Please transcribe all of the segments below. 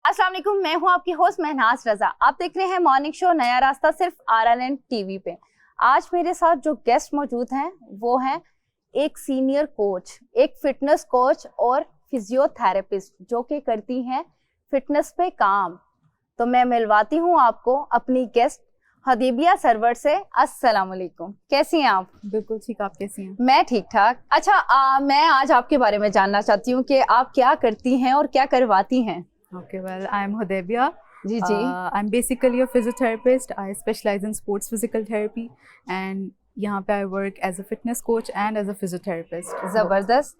अस्सलाम वालेकुम, मैं हूं आपकी होस्ट महनाज रजा। आप देख रहे हैं मॉर्निंग शो नया रास्ता सिर्फ RNN टीवी पे। आज मेरे साथ जो गेस्ट मौजूद हैं वो हैं एक सीनियर कोच, एक फिटनेस कोच और फिजियोथेरेपिस्ट जो कि करती हैं फिटनेस पे काम। तो मैं मिलवाती हूं आपको अपनी गेस्ट हदीबिया सरवर से। अस्सलाम वालेकुम, कैसी हैं आप? बिल्कुल ठीक, आप कैसी हैं? मैं ठीक ठाक। अच्छा, मैं आज आपके बारे में जानना चाहती हूँ कि आप क्या करती हैं और क्या करवाती हैं। Okay, well, I'm Hudaybiya. Ji ji. I'm basically a physiotherapist. I specialize in sports physical therapy, and यहाँ पे I work as a fitness coach and as a physiotherapist. जबरदस्त।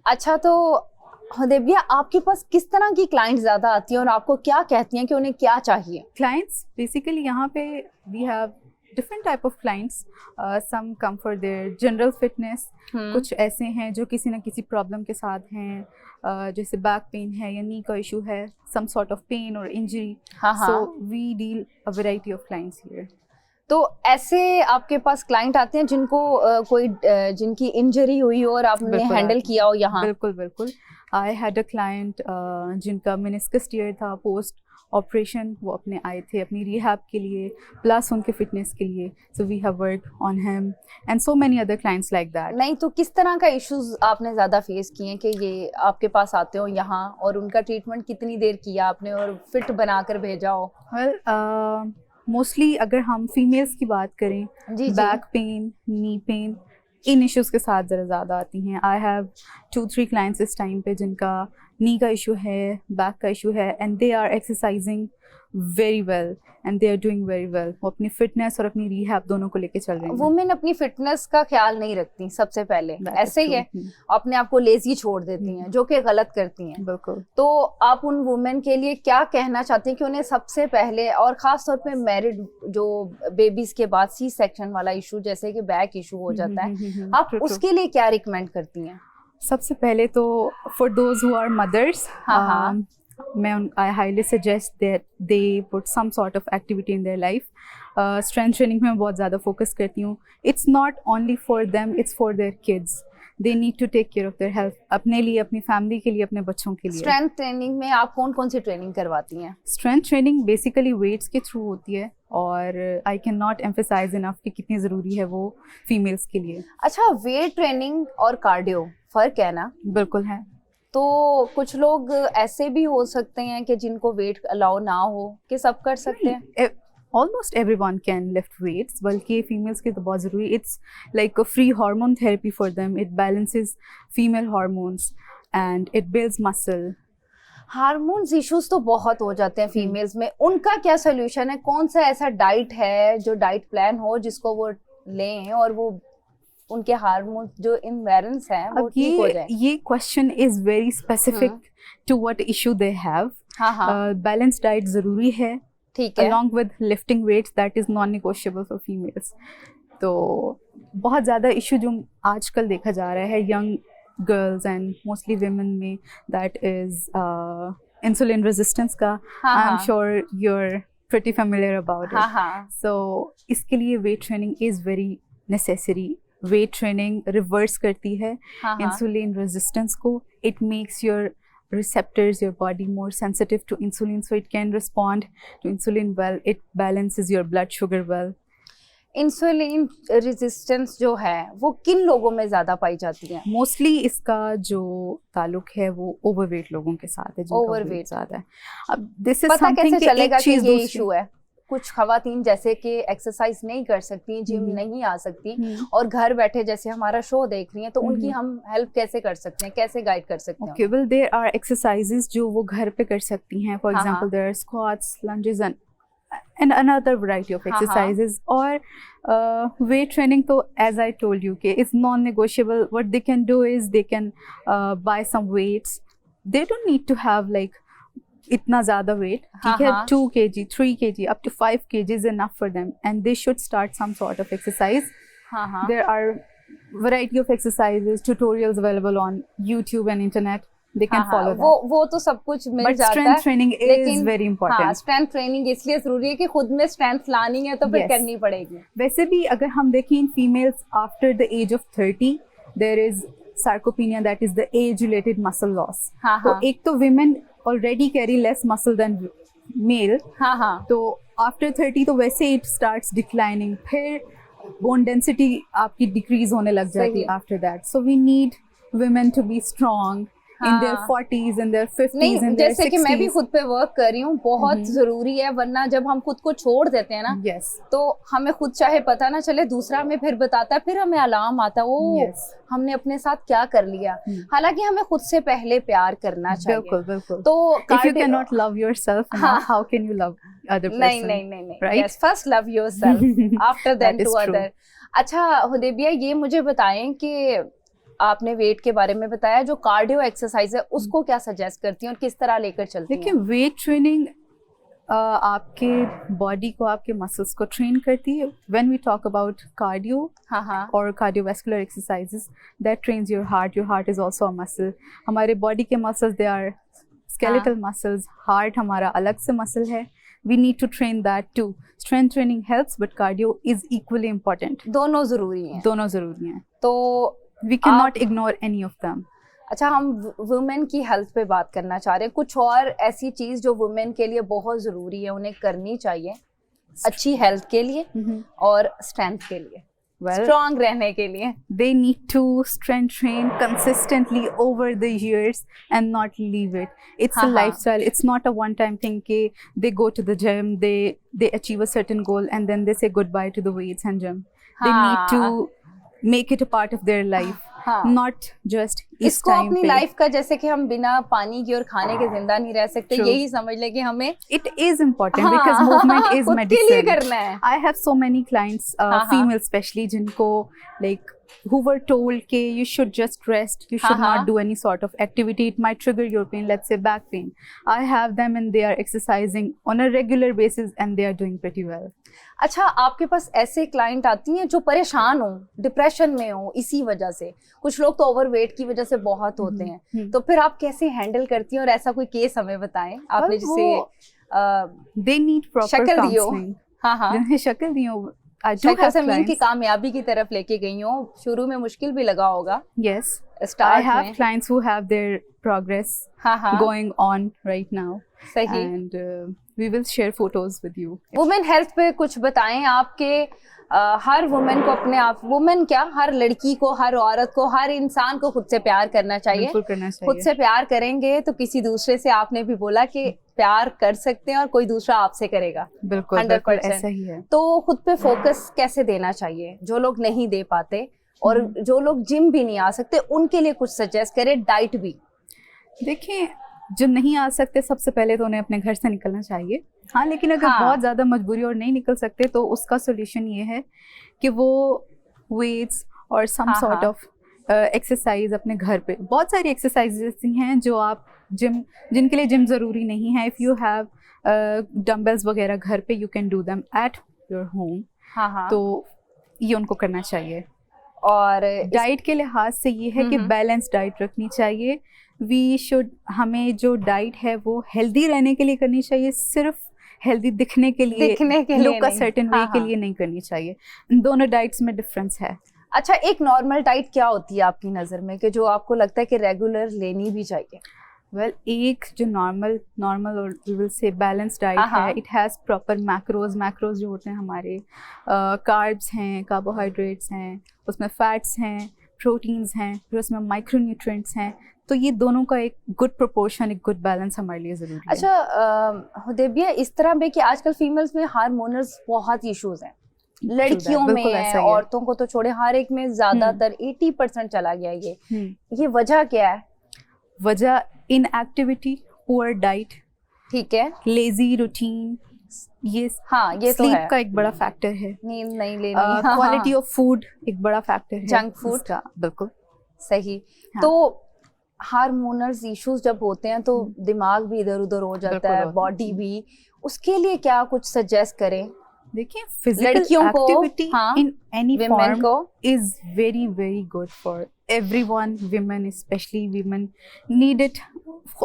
अच्छा, तो हुदैबिया, आपके पास किस तरह की क्लाइंट ज्यादा आती हैं और आपको क्या कहती हैं कि उन्हें क्या चाहिए? Clients, basically यहाँ पे we have different type of clients. Some come for their general fitness. कुछ ऐसे हैं जो किसी न किसी प्रॉब्लम के साथ हैं, जैसे बैक पेन है या नी का इशू है, some sort of pain or injury. So we deal a variety of clients here. तो ऐसे आपके पास क्लाइंट आते हैं जिनको जिनकी इंजरी हुई हो और आपने हैंडल किया हो यहाँ? बिल्कुल बिल्कुल। I had a client जिनका मेनिस्कस टियर था पोस्ट ऑपरेशन, वो अपने आए थे अपनी रिहैब के लिए प्लस उनके फिटनेस के लिए। So we have worked on him and so many other clients like that. नहीं तो किस तरह का इश्यूज आपने ज़्यादा फेस किए हैं कि ये आपके पास आते हो यहाँ, और उनका ट्रीटमेंट कितनी देर किया आपने और फिट बनाकर भेजा हो? वेल, मोस्टली अगर हम फीमेल्स की बात करें, बैक पेन, नी पेन, इन इश्यूज़ के साथ ज़रा ज़्यादा आती हैं। आई हैव 2-3 क्लाइंट्स इस टाइम पे जिनका नी का इशू है, बैक का इशू है, and they are exercising very well and they are doing very well. वो अपनी फिटनेस और अपनी रिहैब दोनों को लेके चल रही हैं। वुमेन अपनी फिटनेस का ख्याल नहीं रखती सबसे पहले, ऐसे ही है, अपने आप को लेजी छोड़ देती हैं, जो कि गलत करती हैं। बिल्कुल। तो आप उन वुमेन के लिए क्या कहना चाहते हैं कि उन्हें सबसे पहले, और खास तौर पे मैरिड जो बेबीज के बाद सी सेक्शन वाला इशू जैसे कि बैक इशू हो जाता है, आप उसके लिए क्या रिकमेंड करती हैं? सबसे पहले तो for those who are mothers, I highly suggest that they put some sort of activity in their life. Strength training में बहुत ज़्यादा focus करती हूँ. It's not only for them, it's for their kids. They need to take care of their health. अपने लिए, अपनी family के लिए, अपने बच्चों के लिए. Strength training में आप कौन कौन सी ट्रेनिंग करवाती हैं? Strength training basically weights के through होती है, और I cannot emphasize enough कि कितनी ज़रूरी है वो females के लिए. अच्छा, वेट ट्रेनिंग और कार्डियो फर्क है ना? बिल्कुल है। तो कुछ लोग ऐसे भी हो सकते हैं कि जिनको वेट अलाउ ना हो, कि सब कर सकते हैं? Almost everyone can lift weights, बल्कि females के तो बहुत ज़रूरी। It's like a free hormone therapy for them. It balances female hormones and it builds muscle. Hormones issues तो बहुत हो जाते हैं फीमेल्स में, उनका क्या सोल्यूशन है? कौन सा ऐसा डाइट है जो डाइट प्लान हो जिसको वो लें और वो उनके हार्मोन जो इम्बैलेंस हैं वो ठीक हो जाए? ये question is very specific to what issue they have. Balance diet जरूरी है, ठीक है, along with lifting weights that is non-negotiable for females. तो बहुत ज़्यादा इशू जो आजकल देखा जा रहा है young girls and mostly women में, that is insulin resistance का। I'm sure you're pretty familiar about it. So इसके लिए weight training is very necessary. Weight training reverse करती है इंसुलिन रेजिस्टेंस को. It makes your receptors, your body more sensitive to insulin, so it can respond to insulin well. It balances your blood sugar well. Insulin resistance जो है वो किन लोगों में ज्यादा पाई जाती है? मोस्टली इसका जो ताल्लुक है वो ओवरवेट लोगों के साथ है, ओवरवेट ज्यादा है। अब दिस इज समथिंग कि एक चीज ये इशू है। कुछ खवातीन जैसे कि एक्सरसाइज नहीं कर सकती, जिम नहीं आ सकती और घर बैठे जैसे हमारा शो देख रही हैं, तो उनकी हम हेल्प कैसे कर सकते हैं, कैसे गाइड कर सकते हैं? Okay, well there are exercises जो वो घर पे कर सकती हैं. For example there are squats, lunges and another variety of exercises. Or weight training, तो as I told you कि it's non-negotiable. What they can do is they can buy some weights. They don't need to have like इतना ज़्यादा weight, ठीक है, 2 kg, 3 kg, up to 5 kg is enough for them, and they should start some sort of exercise. There are variety of exercises, tutorials available on YouTube and internet. They can follow that. वो तो सब कुछ मिल जाता है, strength training is very important. Strength training इसलिए जरूरी है कि खुद में स्ट्रेंथ लानी है तो फिर करनी पड़ेगी. वैसे भी अगर हम देखें in females after the age of 30, there is sarcopenia, that is the age related muscle loss. तो एक तो women already carry less muscle than male. हाँ हाँ, तो आफ्टर 30 तो वैसे ही it starts declining, फिर bone density आपकी डिक्रीज होने लग जाती है सही। After that. So we need women to be strong in their हाँ। 40s, in their 50s, नहीं, in their जैसे कि मैं भी 60s. खुद पे वर्क कर रही हूँ, बहुत जरूरी है, वरना जब हम खुद को छोड़ देते हैं ना, Yes. तो हमें खुद चाहे पता ना चले, दूसरा हमें फिर बताता है, फिर हमें अलार्म आता है, ओ Yes. हमने अपने साथ क्या कर लिया. हालांकि हमें खुद से पहले प्यार करना चाहिए. बिल्कुल बिल्कुल. तो If you cardio- cannot love yourself enough, हाँ. how can you love other person? नहीं नहीं नहीं नहीं, Right? yes, first love yourself after That then is to true. other. अच्छा हुदैबिया, ये मुझे बताएं कि आपने वेट के बारे में बताया, जो कार्डियो एक्सरसाइज है उसको क्या सजेस्ट करती हैं और किस तरह लेकर चलती देखिए, हैं? वेट ट्रेनिंग आपके बॉडी को, आपके मसल्स को ट्रेन करती है. When we talk about cardio हाँ हाँ, और cardiovascular exercises, that trains your heart. Your heart is also a muscle. हमारे बॉडी के muscles they are skeletal muscles. Heart हमारा अलग से मसल है. We need to train that too. Strength training helps, but cardio is equally important. दोनों जरूरी हैं. दोनों जरूरी हैं. तो we can not ignore any of them. अच्छा, हम वुमेन की हेल्थ पे बात करना चाह रहे हैं. कुछ और ऐसी चीज जो वुमेन के लिए बहुत जरूरी है, उन्हें करनी चाहिए अच्छी हेल्थ के लिए और स्ट्रेंथ के लिए, स्ट्रॉन्ग रहने के लिए. They need to strength train consistently over the years and not leave it. It's a lifestyle. It's not a one-time thing. They go to the gym, they achieve a certain goal, and then they say goodbye to the weights and gym. They need to make it a part of their life, not just इस इसको time अपनी पे. Life का, जैसे कि हम बिना पानी की और खाने के जिंदा नहीं रह सकते, True. यही समझ ले कि हमें It is important because movement is खुद के लिए medicine. करना है. I have so many clients, female especially, जिनको like who were told कि you should just rest, you should not do any sort of activity, it might trigger your pain, let's say back pain. I have them and they are exercising on a regular basis and they are doing pretty well. अच्छा, आपके पास ऐसे client आती हैं जो परेशान हो, depression में हो इसी वजह से? कुछ लोग तो ओवरवेट की वजह से बहुत होते हैं, तो फिर आप कैसे हैंडल करती हैं? और ऐसा कोई केस हमें बताएं आपने जिसे they need proper शक्ल दी हो. counseling. हाँ, जिन्हें शक्ल दी हो. I do शक्ल have से मीन की clients. कामयाबी की तरफ लेके गई हो. शुरू में मुश्किल भी लगा होगा Yes, I स्टार्ट have में. clients who have their progress हाँ, going on right now, सही. and we will share photos with you. Women health पे कुछ बताएं. आपके हर वुमेन को अपने आप, वुमेन क्या, हर लड़की को, हर औरत को, हर इंसान को खुद से प्यार करना चाहिए. बिल्कुल करना चाहिए. खुद से प्यार करेंगे तो किसी दूसरे से, आपने भी बोला कि प्यार कर सकते हैं और कोई दूसरा आपसे करेगा. बिल्कुल 100% ऐसा ही है. तो खुद पे फोकस कैसे देना चाहिए, जो लोग नहीं दे पाते और जो लोग जिम भी नहीं आ सकते, उनके लिए कुछ सजेस्ट करें. डाइट भी. देखिए, जो नहीं आ सकते, सबसे पहले तो उन्हें अपने घर से निकलना चाहिए. हाँ, लेकिन अगर बहुत ज़्यादा मजबूरी और नहीं निकल सकते तो उसका सोल्यूशन ये है कि वो वेट्स और सम सॉर्ट ऑफ एक्सरसाइज अपने घर पे. बहुत सारी एक्सरसाइज ऐसी हैं जो आप जिनके लिए जिम ज़रूरी नहीं है. इफ़ यू हैव डम्बल्स वगैरह घर पे, you can do them at your home. तो ये उनको करना चाहिए. और डाइट के लिहाज से ये है कि बैलेंस डाइट रखनी चाहिए. हमें जो डाइट है वो हेल्दी रहने के लिए करनी चाहिए, सिर्फ हेल्दी दिखने के लिए लुक का सर्टेन वे के लिए नहीं करनी चाहिए. दोनों डाइट्स में डिफरेंस है. अच्छा, एक नॉर्मल डाइट क्या होती है आपकी नज़र में, कि जो आपको लगता है कि रेगुलर लेनी भी चाहिए? वेल, एक जो नॉर्मल और we will say balance diet है, इट हैज़ प्रॉपर मैक्रोज जो होते हैं हमारे, कार्ब्स हैं, कार्बोहाइड्रेट्स हैं, उसमें फैट्स हैं, प्रोटीन्स हैं, फिर उसमें माइक्रोन्यूट्रिएंट्स हैं. तो ये दोनों का एक गुड प्रोपोर्शन, एक गुड बैलेंस हमारे लिए ज़रूरी है. अच्छा हुदैबिया, इस तरह में कि आजकल फीमेल्स में हार्मोनल्स बहुत इशूज़ हैं, लड़कियों में है, औरतों को तो छोड़े, हर एक में ज़्यादातर 80% चला गया ये वजह क्या है? वजह इनएक्टिविटी, पुअर डाइट, ठीक है, लेजी रूटीन, ये तो स्लीप है. का एक बड़ा फैक्टर है. नींद नहीं लेनी, क्वालिटी ऑफ फूड एक बड़ा फैक्टर है. जंक फूड का. बिल्कुल सही. तो हार्मोनल्स इश्यूज जब होते हैं तो दिमाग भी इधर उधर हो जाता है, बॉडी भी. उसके लिए क्या कुछ सजेस्ट करें? देखिए, physical activity in any form is very very good for everyone, women especially women need it.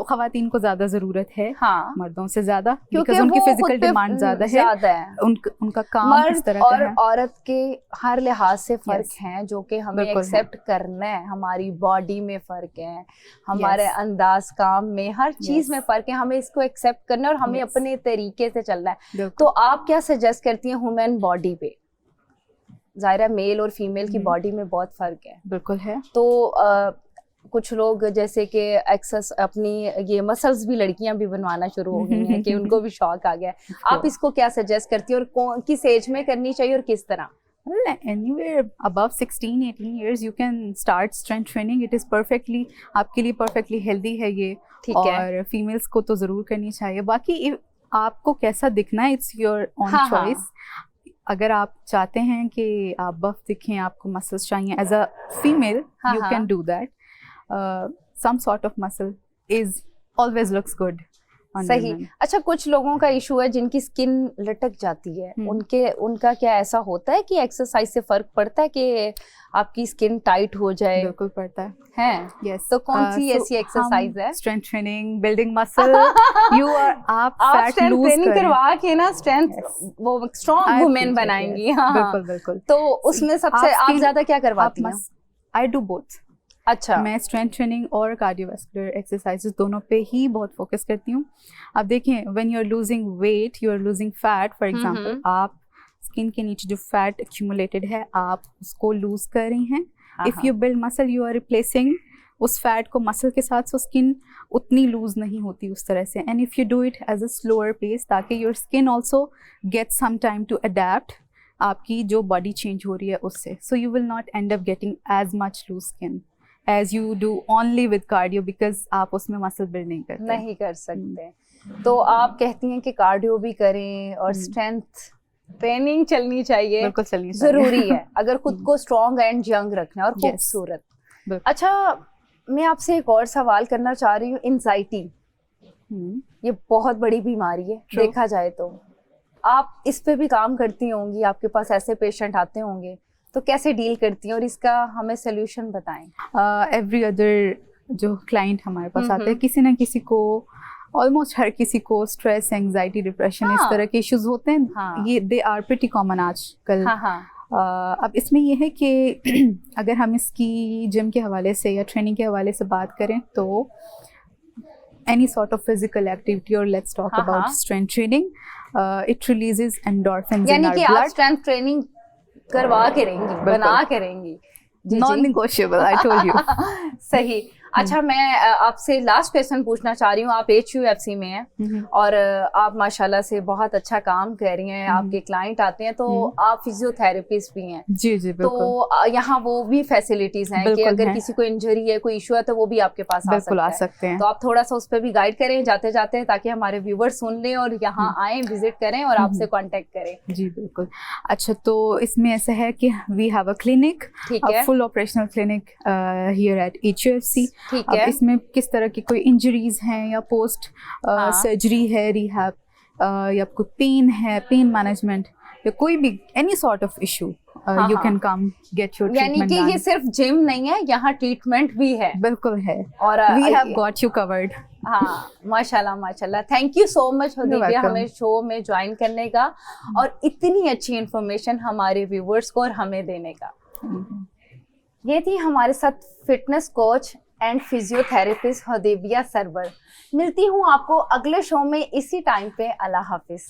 ख़वातीन को ज़्यादा ज़रूरत है मर्दों से ज़्यादा, क्योंकि उनकी फिजिकल डिमांड ज़्यादा है, उनका काम इस तरह का है। और औरत के हर लिहाज से फ़र्क हैं जो कि हमें एक्सेप्ट करना है। हमारी बॉडी में फ़र्क है, हमारे अंदाज काम में, हर चीज़ में फ़र्क है। हमें इसको एक्सेप्ट करना है और हमें अपने तरीके से चलना है। तो आप क्या सजेस्ट करती हैं ह्यूमन बॉडी पे? ज़ाहिर है मेल और फीमेल की बॉडी में बहुत फ़र्क है। बिल्कुल है। तो कुछ लोग जैसे कि एक्सेस अपनी ये मसल्स भी लड़कियां भी बनवाना शुरू हो गई हैं कि उनको भी शौक आ गया। आप इसको क्या सजेस्ट करती हैं और किस एज में करनी चाहिए और किस तरह? Well, anywhere above 16-18 years you can start strength training. It is perfectly आपके लिए perfectly healthy है ये, और फीमेल्स को तो ज़रूर करनी चाहिए। बाकी आपको कैसा दिखना है, it's your own choice। अगर आप चाहते हैं कि आप बफ दिखें, आपको मसल्स चाहिए as a female, you can do that। some sort of muscle is always looks good on सही। women। अच्छा, कुछ लोगों का इशू है जिनकी स्किन लटक जाती है, उनका क्या ऐसा होता है कि एक्सरसाइज से फर्क पड़ता है कि आपकी स्किन टाइट हो जाए? बिल्कुल पड़ता है। Yes। तो कौन सी ऐसी एक्सरसाइज है? Strength training, building muscle. आप फैट लूज ट्रेनिंग करवा के ना स्ट्रेंथ वो स्ट्रॉन्ग वुमेन बनाएंगी। बिल्कुल बिल्कुल। तो उसमें सबसे आप ज्यादा क्या करवाती हैं? I do both. अच्छा। मैं स्ट्रेंथ ट्रेनिंग और कार्डियोवास्कुलर एक्सरसाइजेस दोनों पे ही बहुत फोकस करती हूँ। अब देखें, when you are losing weight, you are losing fat, for example आप स्किन के नीचे जो फैट एक्यूमुलेटेड है आप उसको लूज कर रही हैं। If you build muscle, you are replacing उस फैट को मसल के साथ, सो स्किन उतनी लूज नहीं होती उस तरह से। And if you do it as a slower pace, ताकि your skin also get some time to adapt आपकी जो बॉडी चेंज हो रही है उससे। So you will not end up getting as much loose skin as you do only with cardio, because आप उसमें muscle build नहीं कर सकते। तो आप कहती हैं कि कार्डियो भी करें और स्ट्रेंथ ट्रेनिंग चलनी चाहिए, बिल्कुल चलनी जरूरी है अगर खुद को स्ट्रॉन्ग एंड यंग रखना और खूबसूरत। अच्छा, मैं आपसे एक और सवाल करना चाह रही हूँ। एंजाइटी ये बहुत बड़ी बीमारी है देखा जाए तो। आप इस पे भी काम करती होंगी, आपके पास ऐसे पेशेंट आते होंगे, तो कैसे डील करती हैं और इसका हमें सोल्यूशन बताएं? एवरी अदर जो क्लाइंट हमारे पास आते हैं, किसी ना किसी को, ऑलमोस्ट हर किसी को स्ट्रेस, एंजाइटी, डिप्रेशन इस तरह के इश्यूज होते हैं। ये दे आर प्रीटी कॉमन आजकल। अब इसमें ये है कि अगर हम इसकी जिम के हवाले से या ट्रेनिंग के हवाले से बात करें तो any sort of physical activity, or let's talk about strength training, it releases endorphins in our blood। यानी कि आप स्ट्रेंथ ट्रेनिंग करवा के रहेंगी, बना के रहेंगी। Non-negotiable, I told you। सही। अच्छा, मैं आपसे लास्ट क्वेश्चन पूछना चाह रही हूँ। आप HUFC में हैं और आप माशाल्लाह से बहुत अच्छा काम कर रही हैं। आपके क्लाइंट आते हैं तो आप फिजियोथेरेपिस्ट भी हैं। जी जी बिल्कुल। तो यहाँ वो भी फैसिलिटीज हैं कि अगर किसी को इंजरी है, कोई इशू है, तो वो भी आपके पास आ सकते हैं। तो आप थोड़ा सा उस पर भी गाइड करें जाते जाते, ताकि हमारे व्यूवर्स सुन लें और यहाँ आए, विजिट करें और आपसे कॉन्टेक्ट करें। जी बिल्कुल। अच्छा, तो इसमें ऐसा है कि we have a clinic, full operational clinic here at HUFC। ठीक है। इसमें किस तरह की कोई इंजरीज हैं या पोस्ट सर्जरी है, रिहैब, या कोई पेन है, पेन मैनेजमेंट, या कोई भी any sort of issue, you can come get your treatment. यानी कि ये सिर्फ जिम नहीं है, यहाँ ट्रीटमेंट भी है। बिल्कुल है, और we have got you covered. हाँ, माशाल्लाह माशाल्लाह। Thank you so much Hudaibiya हमें शो में ज्वाइन करने का और इतनी अच्छी इंफॉर्मेशन हमारे व्यूवर्स को और हमें देने का। ये थी हमारे साथ fitness coach and physiotherapist Hudaibiya Sarwar. मिलती हूँ आपको अगले शो में इसी टाइम पे। अल्लाह हाफिज।